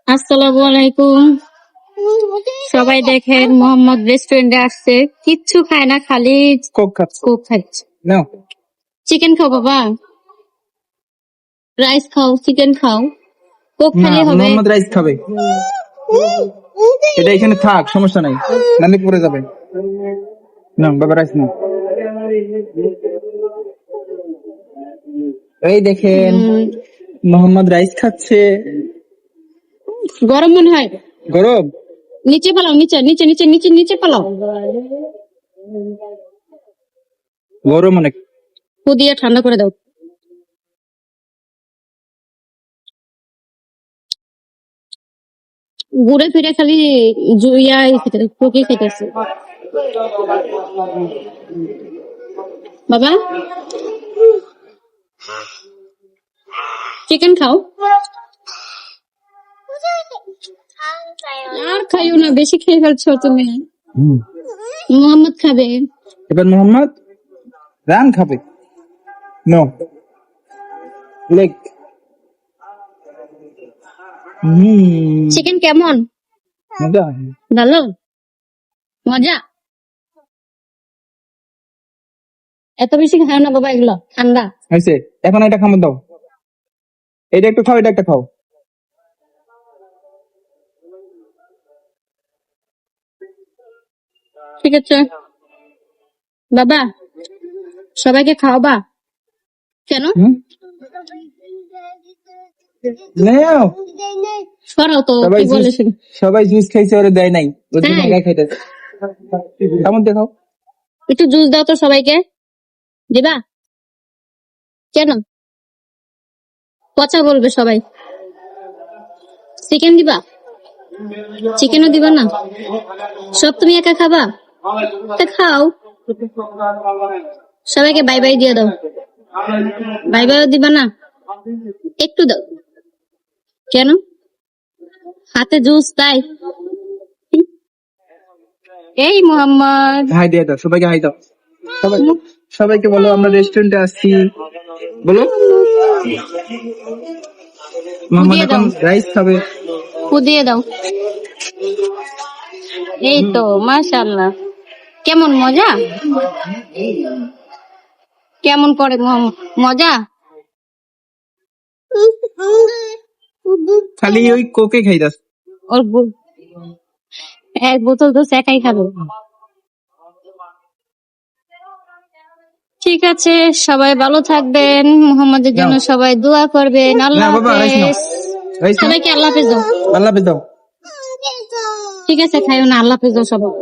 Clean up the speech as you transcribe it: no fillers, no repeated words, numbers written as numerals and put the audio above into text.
আসসালামু আলাইকুম। সবাই দেখেন মোহাম্মদ রেস্টুরেন্টে আসছে, কিচ্ছু খায় না, খালি কোক খাচ্ছে। কোক খাচ্ছে। নাও চিকেন খাও বাবা, রাইস খাও, চিকেন খাও, কোক না, খেলে হবে। মোহাম্মদ রাইস খাবে। এটা এখানে থাক, সমস্যা নাই, নালে পড়ে যাবে। না বাবা, রাইস না। এই দেখেন মোহাম্মদ রাইস খাচ্ছে। গরম মনে হয়, গরম? নিচে পালাও, নিচে নিচে নিচে নিচে নিচে পালাও। গরম অনেক। ফু দিয়ে ঠান্ডা করে দাও। ঘুরে ফিরে খালি জুইয়াই খেতে, কোকই খেতেছে। বাবা চিকেন খাও। আর খাইও না, বেশি খেয়ে ফেলছো তুমি। মোহাম্মদ খাবে। এবার মোহাম্মদ রান খাবে। No leg. চিকেন কেমন? মজা। ভালো, মজা। এত বেশি খাও না বাবা, এগুলো ঠান্ডা হয়েছে, এখন এটা খামো দাও। এটা একটু খাও, এটা একটা খাও। ঠিক আছে বাবা, সবাইকে খাওয়াবা কেন? নাও। সরাও তো, সবাই কি বলেছেন? সবাই জুস খাইছে, ওরে দেয় নাই, ওর জন্য হ্যাঁ। একাই খাইতেছে। কেমন দেখাও? একটু জুস দাও তো সবাইকে। দিবা কেন? পচা বলবে সবাই। চিকেন দিবা? চিকেনও দিবা না? সব তুমি একা খাবা? তা খাও। সবাইকে বাই বাই দিয়ে দাও। বাই বাইও দিবা না? একটু দাও। কেন? হাতে জুস তাই? এই মোহাম্মদ, হাই দিয়ে দাও, সবাইকে হাই দাও। সবাই, সবাইকে বলো আমরা রেস্টুরেন্টে আসছি, বলো। মোহাম্মদ এখন রাইস খাবে। দিয়ে দাও। এই তো মাশাআল্লাহ, কেমন মজা? কেমন করে মজা? খালি ওই কোকে খাইতাস। ওর এক বোতল তো একাই খাবে। ঠিক আছে, সবাই ভালো থাকবেন, মোহাম্মদের জন্য সবাই দোয়া করবেন। আল্লাহ হাফেজ। সবাইকে আল্লাহ হাফেজ দাও। আল্লাহ হাফেজ দাও। ঠিক আছে, খাইও না, আল্লাহ হাফেজ দাও সবাই।